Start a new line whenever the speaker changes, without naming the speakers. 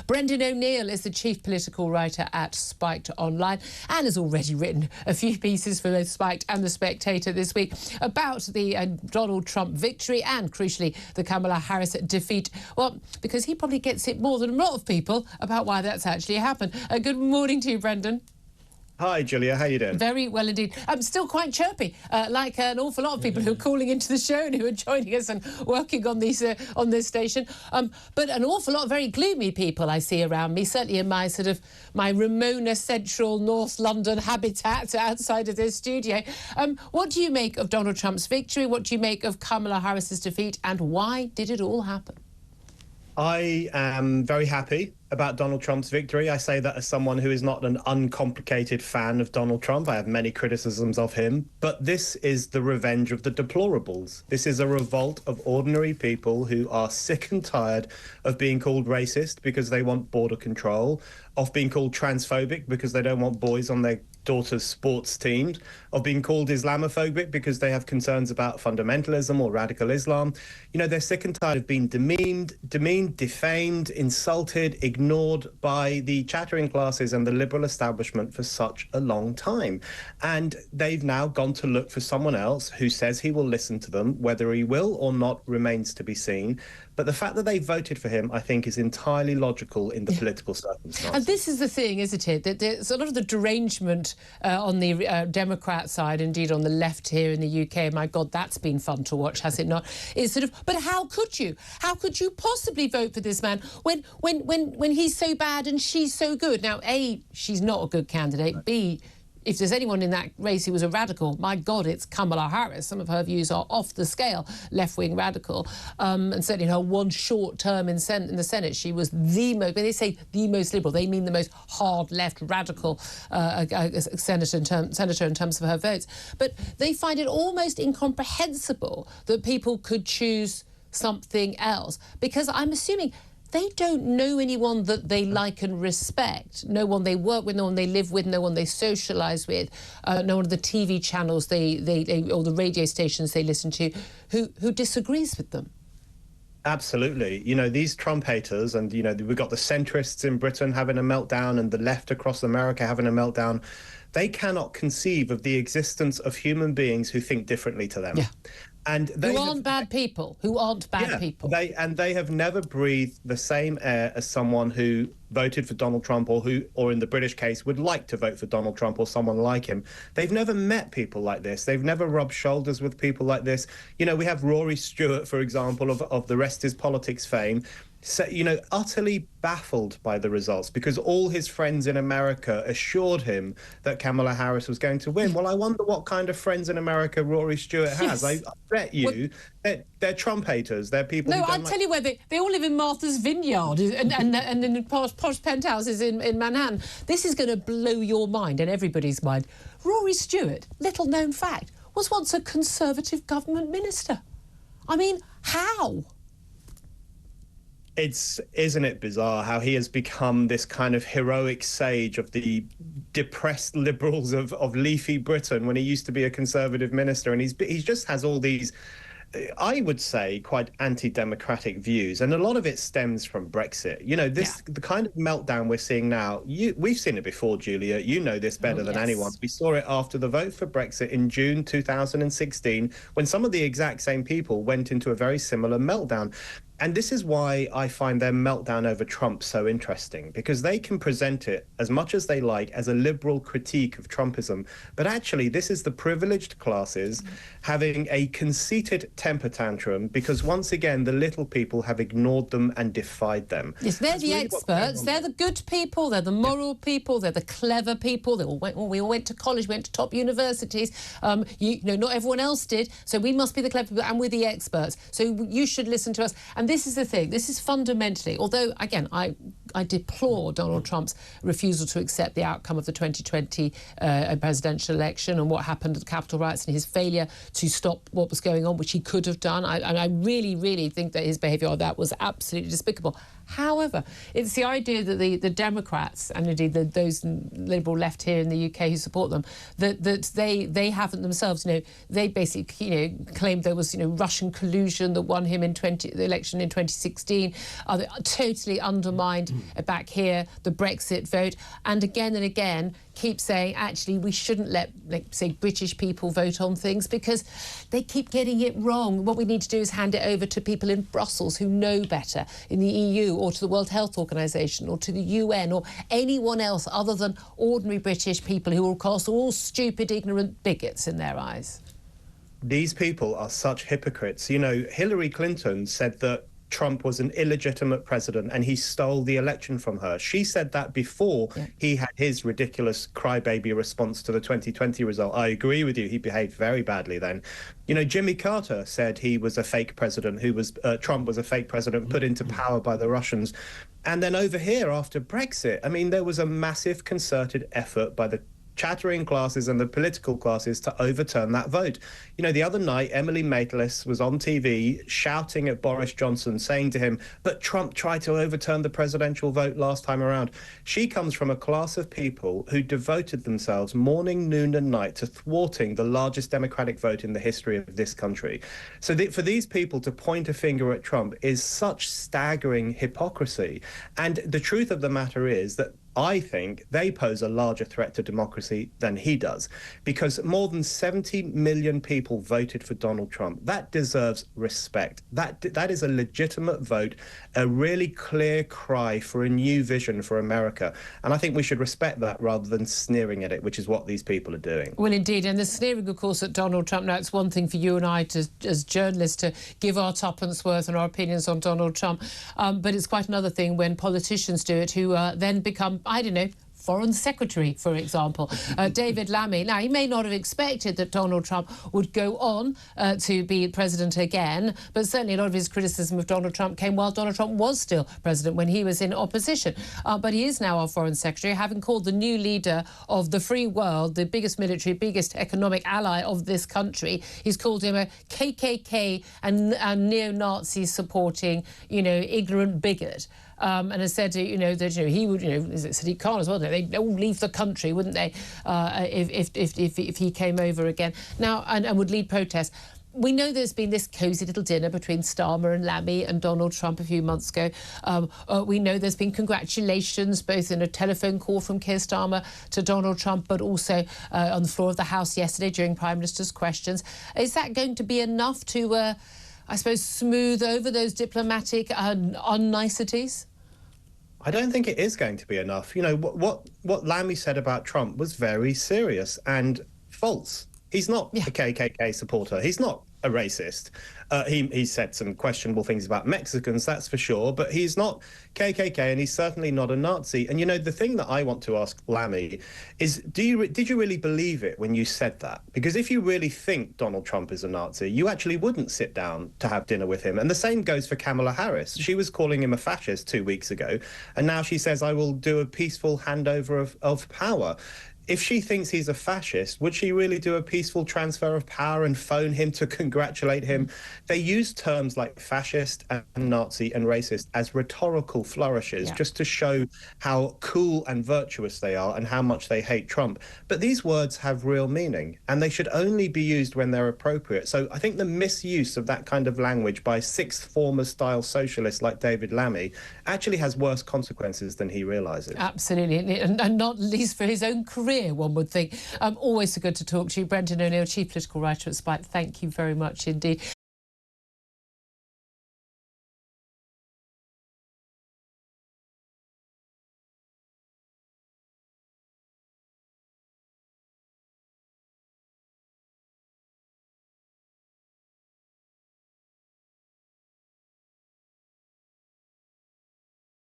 Brendan O'Neill is the chief political writer at Spiked Online and has already written a few pieces for both Spiked and The Spectator this week about the Donald Trump victory and, crucially, the Kamala Harris defeat. Well, because he probably gets it more than a lot of people about why that's actually happened. Good morning to you, Brendan.
Hi, Julia. How you doing?
Very well indeed. I'm still quite chirpy, like an awful lot of people who are calling into the show and who are joining us and working on these on this station. But an awful lot of very gloomy people I see around me, certainly in my my Ramona Central North London habitat outside of this studio. What do you make of Donald Trump's victory? What do you make of Kamala Harris's defeat? And why did it all happen?
I am very happy about Donald Trump's victory. I say that as someone who is not an uncomplicated fan of Donald Trump. I have many criticisms of him, but this is the revenge of the deplorables. This is a revolt of ordinary people who are sick and tired of being called racist because they want border control, of being called transphobic because they don't want boys on their daughters' sports teams, of being called Islamophobic because they have concerns about fundamentalism or radical Islam. You know, they're sick and tired of being demeaned, defamed, insulted, ignored by the chattering classes and the liberal establishment for such a long time. And they've now gone to look for someone else who says he will listen to them. Whether he will or not remains to be seen. But the fact that they voted for him, I think, is entirely logical in the political circumstances.
And this is the thing, isn't it? That there's a lot of the derangement on the Democrat side, indeed on the left here in the UK. My God, that's been fun to watch, has it not? Is but how could you? How could you possibly vote for this man when he's so bad and she's so good? Now, A, she's not a good candidate. B, if there's anyone in that race who was a radical, my God, it's Kamala Harris. Some of her views are off the scale, left-wing radical. And certainly in her one short term in the Senate, she was the most, when they say the most liberal, they mean the most hard left radical senator in terms of her votes. But they find it almost incomprehensible that people could choose something else, because I'm assuming they don't know anyone that they like and respect, no one they work with, no one they live with, no one they socialise with, no one of the TV channels or the radio stations they listen to who disagrees with them.
Absolutely. You know, these Trump haters, and, you know, we've got the centrists in Britain having a meltdown and the left across America having a meltdown. They cannot conceive of the existence of human beings who think differently to them. Yeah. And who aren't bad people. They have never breathed the same air as someone who voted for Donald Trump or in the British case, would like to vote for Donald Trump or someone like him. They've never met people like this. They've never rubbed shoulders with people like this. You know, we have Rory Stewart, for example, of the Rest Is Politics fame, so, you know, utterly baffled by the results because all his friends in America assured him that Kamala Harris was going to win. Well, I wonder what kind of friends in America Rory Stewart has. Yes. I bet you they're Trump haters. They're people. No,
I'll tell you where they all live in Martha's Vineyard and in posh penthouses in Manhattan. This is going to blow your mind and everybody's mind. Rory Stewart, little known fact, was once a Conservative government minister. I mean, how?
Isn't it bizarre how he has become this kind of heroic sage of the depressed liberals of leafy Britain when he used to be a Conservative minister, and he just has all these, I would say, quite anti-democratic views, and a lot of it stems from Brexit. You know, the kind of meltdown we're seeing now, we've seen it before, Julia. You know this better than anyone. We saw it after the vote for Brexit in June 2016, when some of the exact same people went into a very similar meltdown. And this is why I find their meltdown over Trump so interesting, because they can present it as much as they like as a liberal critique of Trumpism. But actually, this is the privileged classes having a conceited temper tantrum because, once again, the little people have ignored them and defied them.
Yes, they're the experts. They're the good people. They're the moral people. They're the clever people. We all went to college, went to top universities. You know, not everyone else did. So we must be the clever people, and we're the experts. So you should listen to us. And this is the thing. This is fundamentally, although, again, I deplore Donald Trump's refusal to accept the outcome of the 2020 presidential election and what happened at the Capitol riots and his failure to stop what was going on, which he could have done. And I really, really think that his behaviour on that was absolutely despicable. However, it's the idea that the Democrats, and indeed those liberal left here in the UK who support them, that they haven't themselves, they basically, claimed there was, Russian collusion that won him in the election in 2016, totally undermined back here the Brexit vote, and again keep saying, actually, we shouldn't let, say, British people vote on things because they keep getting it wrong. What we need to do is hand it over to people in Brussels who know better, in the EU or to the World Health Organization or to the UN or anyone else other than ordinary British people who are, of course, all stupid, ignorant bigots in their eyes.
These people are such hypocrites. Hillary Clinton said that Trump was an illegitimate president and he stole the election from her. She said that before he had his ridiculous crybaby response to the 2020 result. I agree with you. He behaved very badly then. Jimmy Carter said he was a fake president, Trump was a fake president put into power by the Russians. And then over here after Brexit, there was a massive concerted effort by the chattering classes and the political classes to overturn that vote. The other night, Emily Maitlis was on TV shouting at Boris Johnson, saying to him, but Trump tried to overturn the presidential vote last time around. She comes from a class of people who devoted themselves morning, noon and night to thwarting the largest democratic vote in the history of this country. So for these people to point a finger at Trump is such staggering hypocrisy. And the truth of the matter is that I think they pose a larger threat to democracy than he does, because more than 70 million people voted for Donald Trump. That deserves respect. That is a legitimate vote, a really clear cry for a new vision for America. And I think we should respect that rather than sneering at it, which is what these people are doing.
Well, indeed. And the sneering, of course, at Donald Trump. Now, it's one thing for you and I as journalists to give our tuppence worth and our opinions on Donald Trump. But it's quite another thing when politicians do it who then become, I don't know, Foreign Secretary, for example, David Lammy. Now, he may not have expected that Donald Trump would go on to be president again, but certainly a lot of his criticism of Donald Trump came while Donald Trump was still president, when he was in opposition. But he is now our Foreign Secretary, having called the new leader of the free world, the biggest military, biggest economic ally of this country. He's called him a KKK and neo-Nazi supporting, ignorant bigot. And has said, that he would, Sadiq Khan as well. They'd all leave the country, wouldn't they, if he came over again? Now, and would lead protests. We know there's been this cosy little dinner between Starmer and Lammy and Donald Trump a few months ago. We know there's been congratulations, both in a telephone call from Keir Starmer to Donald Trump, but also on the floor of the House yesterday during Prime Minister's questions. Is that going to be enough to, I suppose, smooth over those diplomatic unniceties?
I don't think it is going to be enough. What Lammy said about Trump was very serious and false. He's not a KKK supporter. He's not a racist. He said some questionable things about Mexicans, that's for sure, but he's not KKK and he's certainly not a Nazi. And, the thing that I want to ask Lammy is, did you really believe it when you said that? Because if you really think Donald Trump is a Nazi, you actually wouldn't sit down to have dinner with him. And the same goes for Kamala Harris. She was calling him a fascist 2 weeks ago, and now she says, I will do a peaceful handover of power. If she thinks he's a fascist, would she really do a peaceful transfer of power and phone him to congratulate him? They use terms like fascist and Nazi and racist as rhetorical flourishes just to show how cool and virtuous they are and how much they hate Trump. But these words have real meaning, and they should only be used when they're appropriate. So I think the misuse of that kind of language by sixth former-style socialists like David Lammy actually has worse consequences than he realises.
Absolutely, and not least for his own career, one would think. Always so good to talk to you. Brendan O'Neill, Chief Political Writer at Spike. Thank you very much indeed.